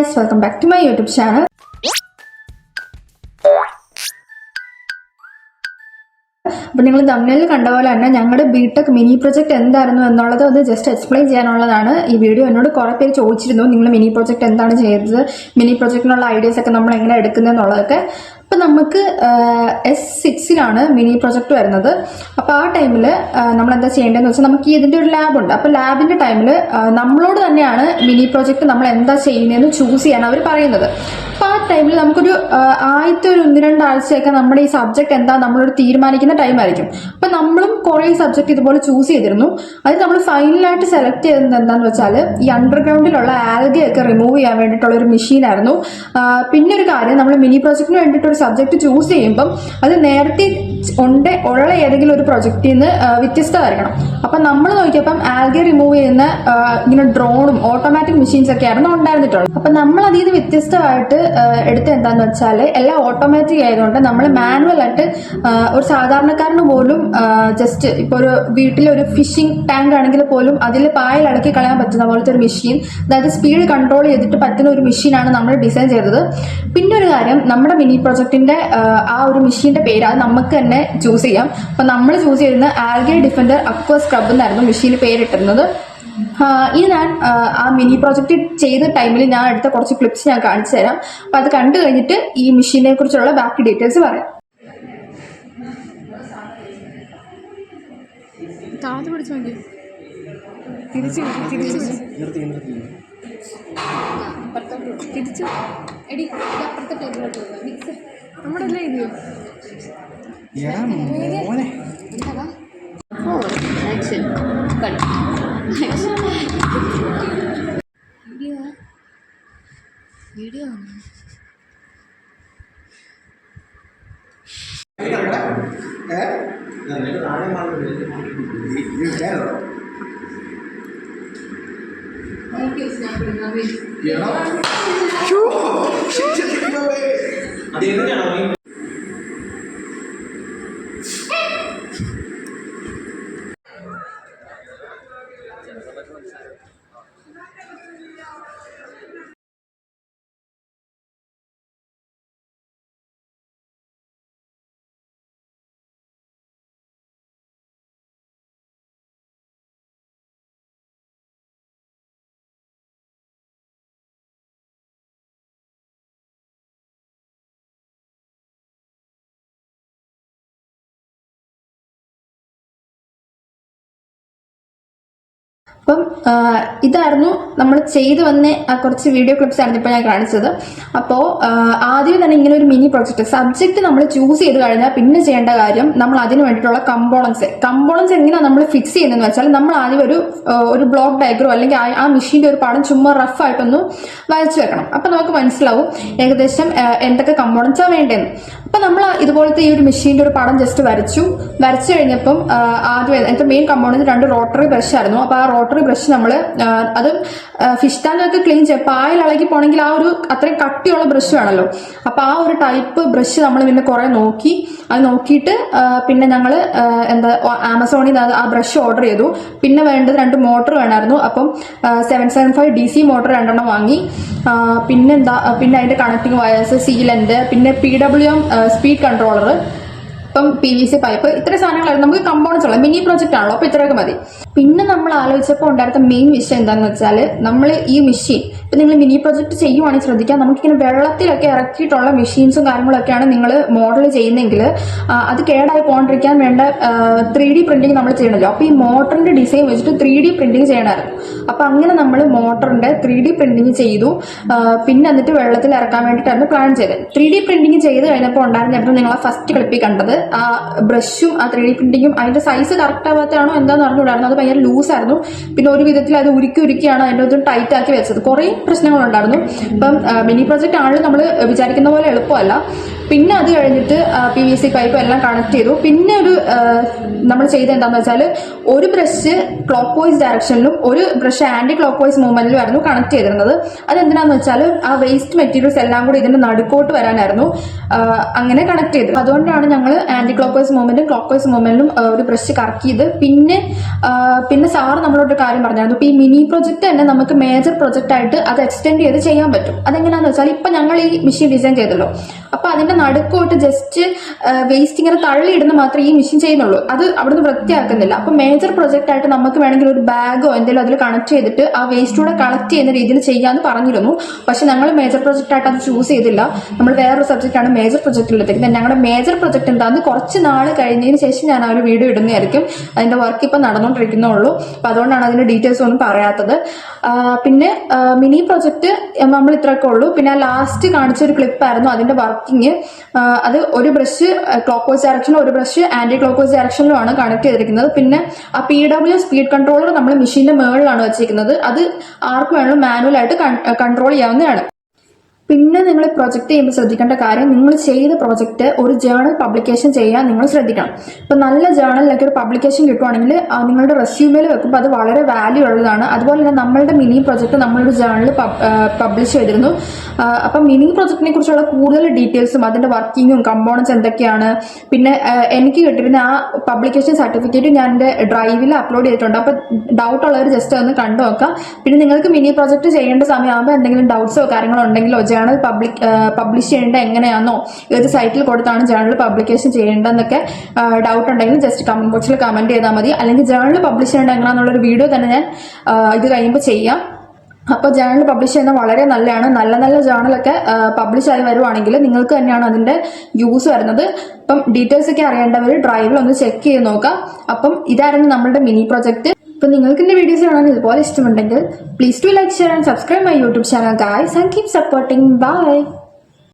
guys, welcome back to my YouTube channel. അപ്പോൾ നിങ്ങൾ തമ്മിൽ കണ്ട പോലെ തന്നെ ഞങ്ങളുടെ ബിടെക് മിനി പ്രൊജക്ട് എന്തായിരുന്നു എന്നുള്ളത് ഒന്ന് ജസ്റ്റ് എക്സ്പ്ലെയിൻ ചെയ്യാനുള്ളതാണ് ഈ വീഡിയോ. എന്നോട് കുറേ പേര് ചോദിച്ചിരുന്നു നിങ്ങൾ മിനി പ്രൊജക്ട് എന്താണ് ചെയ്തത്, മിനി പ്രൊജക്ടിനുള്ള ഐഡിയാസ് ഒക്കെ നമ്മൾ എങ്ങനെ എടുക്കുന്നത് എന്നുള്ളതൊക്കെ. അപ്പം നമുക്ക് S6-ലാണ് മിനി പ്രൊജക്ട് വരുന്നത്. അപ്പോൾ ആ ടൈമിൽ നമ്മൾ എന്താ ചെയ്യേണ്ടതെന്ന് വെച്ചാൽ നമുക്ക് ഇതിൻ്റെ ഒരു ലാബുണ്ട്. അപ്പോൾ ലാബിൻ്റെ ടൈമിൽ നമ്മളോട് തന്നെയാണ് മിനി പ്രൊജക്ട് നമ്മൾ എന്താ ചെയ്യുന്നതെന്ന് ചൂസ് ചെയ്യാൻ അവർ പറയുന്നത്. അപ്പോൾ ആ ടൈമിൽ നമുക്കൊരു ആദ്യത്തെ ഒരു 1-2 ആഴ്ചയൊക്കെ നമ്മുടെ ഈ സബ്ജക്ട് എന്താ നമ്മളൊരു തീരുമാനിക്കുന്ന ടൈമായിരിക്കും. അപ്പം നമ്മളും കുറേ സബ്ജക്ട് ഇതുപോലെ ചൂസ് ചെയ്തിരുന്നു. അത് നമ്മൾ ഫൈനലായിട്ട് സെലക്ട് ചെയ്തത് എന്താണെന്ന് വെച്ചാൽ ഈ അണ്ടർഗ്രൗണ്ടിലുള്ള ആൽഗയൊക്കെ റിമൂവ് ചെയ്യാൻ വേണ്ടിയിട്ടുള്ള ഒരു മെഷീനായിരുന്നു. പിന്നെ ഒരു കാര്യം, നമ്മൾ മിനി പ്രൊജക്ടിന് വേണ്ടിയിട്ട് ഒരു സബ്ജക്ട് ചൂസ് ചെയ്യുമ്പം അത് നേരത്തെ ഉള്ള ഏതെങ്കിലും ഒരു പ്രൊജക്റ്റിൽ നിന്ന് വ്യത്യസ്തമായിരിക്കണം. അപ്പം നമ്മൾ നോക്കിയപ്പം ആൽഗെ റിമൂവ് ചെയ്യുന്ന ഇങ്ങനെ ഡ്രോണും ഓട്ടോമാറ്റിക് മെഷീൻസ് ഒക്കെ ആയിരുന്നു ഉണ്ടായിരുന്നിട്ടുള്ളത്. അപ്പം നമ്മൾ അതിൽ നിന്ന് വ്യത്യസ്തമായിട്ട് എടുത്ത് എന്താന്ന് വെച്ചാൽ എല്ലാം ഓട്ടോമാറ്റിക് ആയതുകൊണ്ട് നമ്മൾ മാനുവലായിട്ട് ഒരു സാധാരണക്കാരന് പോലും ജസ്റ്റ് ഇപ്പോൾ ഒരു വീട്ടിലൊരു ഫിഷിംഗ് ടാങ്ക് ആണെങ്കിൽ പോലും അതിൽ പായൽ ഇളക്കി കളയാൻ പറ്റുന്ന പോലത്തെ ഒരു മെഷീൻ, അതായത് സ്പീഡ് കൺട്രോൾ ചെയ്തിട്ട് പറ്റുന്ന ഒരു മെഷീനാണ് നമ്മൾ ഡിസൈൻ ചെയ്തത്. പിന്നെ ഒരു കാര്യം, നമ്മുടെ മിനി പ്രൊജക്ടിന്റെ ആ ഒരു മെഷീന്റെ പേര് അത് നമുക്ക് തന്നെ ചൂസ് ചെയ്യാം. അപ്പം നമ്മൾ ചൂസ് ചെയ്യുന്ന ആൽഗെ ഡിഫൻഡർ അക്വ സ്ക്രബ് എന്നായിരുന്നു മെഷീന് പേരിട്ടിരുന്നത്. ഇത് ഞാൻ ആ മിനി പ്രൊജക്ട് ചെയ്ത ടൈമിൽ ഞാൻ എടുത്ത കുറച്ച് ക്ലിപ്സ് ഞാൻ കാണിച്ചു തരാം. അപ്പം അത് കണ്ടു കഴിഞ്ഞിട്ട് ഈ മെഷീനെ കുറിച്ചുള്ള ബാക്കി ഡീറ്റെയിൽസ് പറയാം. വീഡിയോ അപ്പം ഇതായിരുന്നു നമ്മൾ ചെയ്തു വന്ന കുറച്ച് വീഡിയോ ക്ലിപ്സ് ആയിരുന്നു ഇപ്പോൾ ഞാൻ കാണിച്ചത്. അപ്പോൾ ആദ്യം തന്നെ ഇങ്ങനെ ഒരു മിനി പ്രൊജക്ട് സബ്ജക്ട് നമ്മൾ ചൂസ് ചെയ്ത് കഴിഞ്ഞാൽ പിന്നെ ചെയ്യേണ്ട കാര്യം നമ്മൾ അതിന് വേണ്ടിയിട്ടുള്ള കമ്പോണൻസ് എങ്ങനെയാണ് നമ്മൾ ഫിക്സ് ചെയ്യുന്നതെന്ന് വെച്ചാൽ നമ്മൾ ആദ്യം ഒരു ബ്ലോക്ക് ഡയഗ്രോ അല്ലെങ്കിൽ ആ മെഷീൻ്റെ ഒരു പാഠം ചുമ്മാ റഫായിട്ടൊന്ന് വരച്ചു വെക്കണം. അപ്പം നമുക്ക് മനസ്സിലാവും ഏകദേശം എന്തൊക്കെ കമ്പോണൻസാണ് വേണ്ടതെന്ന്. അപ്പം നമ്മൾ ഇതുപോലത്തെ ഈ ഒരു മെഷീൻ്റെ ഒരു പടം ജസ്റ്റ് വരച്ചു കഴിഞ്ഞപ്പം ആദ്യം എൻ്റെ മെയിൻ കമ്പോണൻറ്റ് 2 റോട്ടറി ബ്രഷ് ആയിരുന്നു. അപ്പോൾ ആ റോട്ടറി ബ്രഷ് നമ്മൾ അത് ഫിഷ് ടാങ്കൊക്കെ ക്ലീൻ ചെയ്യാം, പായൽ ഇളകി പോകണമെങ്കിൽ ആ ഒരു അത്രയും കട്ടിയുള്ള ബ്രഷ് വേണമല്ലോ. അപ്പോൾ ആ ഒരു ടൈപ്പ് ബ്രഷ് നമ്മൾ പിന്നെ കുറേ നോക്കിയിട്ട് പിന്നെ ഞങ്ങൾ ആമസോണിൽ നിന്ന് ആ ബ്രഷ് ഓർഡർ ചെയ്തു. പിന്നെ വേണ്ടത് 2 മോട്ടർ വേണമായിരുന്നു. അപ്പം 775 DC മോട്ടർ 2 വാങ്ങി. പിന്നെ അതിന്റെ കണക്റ്റിംഗ് വയേഴ്സ്, സീലന്റ്, പിന്നെ PWM സ്പീഡ് കൺട്രോളർ, ഇപ്പം PVC പൈപ്പ്, ഇത്ര സാധനങ്ങളായിരുന്നു നമുക്ക് കമ്പോണൻസ് ഉള്ളത്. മിനി പ്രൊജക്ട് ആണല്ലോ, അപ്പോൾ ഇത്രയൊക്കെ മതി. പിന്നെ നമ്മൾ ആലോചിച്ചപ്പോൾ ഉണ്ടായിരുന്ന മെയിൻ വിഷയം എന്താണെന്ന് വെച്ചാൽ നമ്മൾ ഈ മെഷീൻ ഇപ്പം നിങ്ങൾ മിനി പ്രൊജക്ട് ചെയ്യുവാണെങ്കിൽ ശ്രദ്ധിക്കാം, നമുക്കിങ്ങനെ വെള്ളത്തിലൊക്കെ ഇറക്കിയിട്ടുള്ള മെഷീൻസും കാര്യങ്ങളൊക്കെയാണ് നിങ്ങൾ മോഡൽ ചെയ്യുന്നതെങ്കിൽ അത് കേടായി പോകാണ്ടിരിക്കാൻ വേണ്ട 3D പ്രിന്റിങ് നമ്മൾ ചെയ്യണമല്ലോ. അപ്പോൾ ഈ മോട്ടറിന്റെ ഡിസൈൻ വെച്ചിട്ട് 3D പ്രിന്റിങ് ചെയ്യണമായിരുന്നു. അപ്പം അങ്ങനെ നമ്മൾ മോട്ടറിന്റെ 3D പ്രിന്റിങ് ചെയ്തു. പിന്നെ എന്നിട്ട് വെള്ളത്തിൽ ഇറക്കാൻ വേണ്ടിയിട്ടായിരുന്നു പ്ലാൻ ചെയ്തത്. 3D പ്രിന്റിങ് ചെയ്ത് കഴിഞ്ഞപ്പോൾ ഉണ്ടായിരുന്ന നിങ്ങൾ ആ ഫസ്റ്റ് ക്ലിപ്പിൽ കണ്ടത് ആ ബ്രഷും ആ 3D പ്രിന്റിങ്ങും അതിന്റെ സൈസ് കറക്റ്റ് ആവാത്തതാണോ എന്താന്ന് അറിഞ്ഞുകൂടായിരുന്നു. അത് ഭയങ്കര ലൂസായിരുന്നു. പിന്നെ ഒരു വിധത്തിൽ അത് ഉരുക്കിയാണ് അതിൻ്റെ ഒന്നും ടൈറ്റ് ആക്കി വെച്ചത്. കുറേ പ്രശ്നങ്ങളുണ്ടായിരുന്നു. ഇപ്പം മിനി പ്രൊജക്ട് ആണെങ്കിലും നമ്മൾ വിചാരിക്കുന്ന പോലെ എളുപ്പമല്ല. പിന്നെ അത് കഴിഞ്ഞിട്ട് PVC പൈപ്പ് എല്ലാം കണക്ട് ചെയ്തു. പിന്നെ നമ്മൾ ചെയ്തത് എന്താണെന്ന് വെച്ചാൽ ഒരു ബ്രഷ് ക്ലോക്ക് വൈസ് ഡയറക്ഷനിലും ഒരു ബ്രഷ് ആന്റി ക്ലോക്ക് വൈസ് മൂവ്മെന്റിലും ആയിരുന്നു കണക്ട് ചെയ്തിരുന്നത്. അതെന്തിനാന്ന് വെച്ചാൽ ആ വേസ്റ്റ് മെറ്റീരിയൽസ് എല്ലാം കൂടി ഇതിന്റെ നടുക്കോട്ട് വരാനായിരുന്നു അങ്ങനെ കണക്ട് ചെയ്തത്. അതുകൊണ്ടാണ് ഞങ്ങൾ ആന്റി ക്ലോക്ക് വൈസ് മൂവ്മെന്റും ക്ലോക്ക് വൈസ് മൂവ്മെന്റിലും ഒരു ബ്രഷ് കറക്കിയത്. പിന്നെ സാറ് നമ്മളോട് ഒരു കാര്യം പറഞ്ഞായിരുന്നു, ഇപ്പൊ ഈ മിനി പ്രൊജക്ട് തന്നെ നമുക്ക് മേജർ പ്രൊജക്ട് ആയിട്ട് അത് എക്സ്റ്റെൻഡ് ചെയ്ത് ചെയ്യാൻ പറ്റും. അതെങ്ങനെയാന്ന് വെച്ചാൽ ഇപ്പൊ ഞങ്ങൾ ഈ മെഷീൻ ഡിസൈൻ ചെയ്തല്ലോ, അപ്പൊ അതിന്റെ നടുക്കോട്ട് ജസ്റ്റ് വേസ്റ്റ് ഇങ്ങനെ തള്ളിയിടുന്ന മാത്രമേ ഈ മെഷീൻ ചെയ്യുന്നുള്ളൂ, അത് അവിടുന്ന് വൃത്തിയാക്കുന്നില്ല. അപ്പൊ മേജർ പ്രൊജക്ട് ആയിട്ട് നമുക്ക് വേണമെങ്കിൽ ഒരു ബാഗോ എന്തെങ്കിലും അതിൽ കണക്ട് ചെയ്തിട്ട് ആ വേസ്റ്റ് കൂടെ കളക്ട് ചെയ്യുന്ന രീതിയിൽ ചെയ്യാന്ന് പറഞ്ഞിരുന്നു. പക്ഷെ ഞങ്ങൾ മേജർ പ്രൊജക്ട് ആയിട്ട് അത് ചൂസ് ചെയ്തില്ല. നമ്മൾ വേറൊരു സബ്ജക്റ്റ് ആണ് മേജർ പ്രൊജക്റ്റിൽ എടുത്തിരിക്കുന്നത്. ഞങ്ങളുടെ മേജർ പ്രൊജക്ട് എന്താന്ന് കുറച്ച് നാൾ കഴിഞ്ഞതിന് ശേഷം ഞാൻ ആ ഒരു വീഡിയോ ഇടുന്നതായിരിക്കും. അതിന്റെ വർക്ക് ഇപ്പൊ നടന്നുകൊണ്ടിരിക്കുന്നുള്ളൂ. അപ്പൊ അതുകൊണ്ടാണ് അതിന്റെ ഡീറ്റെയിൽസ് ഒന്നും പറയാത്തത്. പിന്നെ മിനി പ്രൊജക്ട് നമ്മൾ ഇത്രയൊക്കെ ഉള്ളൂ. പിന്നെ ലാസ്റ്റ് കാണിച്ച ഒരു ക്ലിപ്പായിരുന്നു അതിന്റെ വർക്കിംഗ്. അത് ഒരു ബ്രഷ് ക്ലോക്ക് വൈസ് ഡയറക്ഷനിലും ഒരു ബ്രഷ് ആന്റി ക്ലോക്ക് വൈസ് ഡയറക്ഷനിലുമാണ് കണക്ട് ചെയ്തിരിക്കുന്നത്. പിന്നെ ആ PW സ്പീഡ് കൺട്രോളർ നമ്മൾ മെഷീന്റെ മുകളിലാണ് വെച്ചിരിക്കുന്നത്. അത് ആർക്ക് വേണമെങ്കിലും മാനുവലായിട്ട് കൺട്രോൾ ചെയ്യാവുന്നതാണ്. പിന്നെ നിങ്ങൾ പ്രൊജക്ട് ചെയ്യുമ്പോൾ ശ്രദ്ധിക്കേണ്ട കാര്യം, നിങ്ങൾ ചെയ്ത പ്രൊജക്ട് ഒരു ജേണൽ പബ്ലിക്കേഷൻ ചെയ്യാൻ നിങ്ങൾ ശ്രദ്ധിക്കണം. ഇപ്പൊ നല്ല ജേണലിലൊക്കെ ഒരു പബ്ലിക്കേഷൻ കിട്ടുവാണെങ്കിൽ നിങ്ങളുടെ റെസ്യൂമേൽ വെക്കുമ്പോൾ അത് വളരെ വാല്യൂ ഉള്ളതാണ്. അതുപോലെ തന്നെ നമ്മളുടെ മിനി പ്രൊജക്ട് നമ്മളൊരു ജേണലിൽ പബ്ലിഷ് ചെയ്തിരുന്നു. അപ്പം മിനി പ്രൊജക്ടിനെ കുറിച്ചുള്ള കൂടുതൽ ഡീറ്റെയിൽസും അതിന്റെ വർക്കിങ്ങും കമ്പോണൻസ് എന്തൊക്കെയാണ്, പിന്നെ എനിക്ക് കിട്ടിയിരുന്ന ആ പബ്ലിക്കേഷൻ സർട്ടിഫിക്കറ്റ് ഞാൻ എൻ്റെ ഡ്രൈവിൽ അപ്ലോഡ് ചെയ്തിട്ടുണ്ട്. അപ്പൊ ഡൗട്ട് ഉള്ളവർ ജസ്റ്റ് ഒന്ന് കണ്ടു നോക്കാം. പിന്നെ നിങ്ങൾക്ക് മിനി പ്രൊജക്ട് ചെയ്യേണ്ട സമയമാകുമ്പോൾ എന്തെങ്കിലും ഡൗട്ട്സോ കാര്യങ്ങളോ ഉണ്ടെങ്കിലോ ജേണൽ പബ്ലിഷ് ചെയ്യേണ്ട എങ്ങനെയാണോ, ഏത് സൈറ്റിൽ കൊടുത്താണ് ജേണൽ പബ്ലിക്കേഷൻ ചെയ്യേണ്ടതെന്നൊക്കെ ഡൗട്ട് ഉണ്ടെങ്കിൽ ജസ്റ്റ് കമന്റ് ബോക്സിൽ കമന്റ് ചെയ്താൽ മതി. അല്ലെങ്കിൽ ജേണൽ പബ്ലിഷ് ചെയ്യേണ്ട എങ്ങനെയാണെന്നുള്ളൊരു വീഡിയോ തന്നെ ഞാൻ ഇത് കഴിയുമ്പോൾ ചെയ്യാം. അപ്പോൾ ജേണൽ പബ്ലിഷ് ചെയ്യുന്നത് വളരെ നല്ലതാണ്. നല്ല നല്ല ജേണലൊക്കെ പബ്ലിഷ് ആയി വരുവാണെങ്കിൽ നിങ്ങൾക്ക് തന്നെയാണ് അതിന്റെ യൂസ് വരുന്നത്. അപ്പം ഡീറ്റെയിൽസ് ഒക്കെ അറിയേണ്ടവർ ഡ്രൈവിൽ ഒന്ന് ചെക്ക് ചെയ്ത് നോക്കാം. അപ്പം ഇതായിരുന്നു നമ്മളുടെ മിനി പ്രൊജക്ട്. ഇപ്പൊ നിങ്ങൾക്ക് എന്റെ വീഡിയോസ് കാണാൻ ഇതുപോലെ ഇഷ്ടമുണ്ടെങ്കിൽ please to like, share and subscribe my YouTube channel guys and keep supporting. By.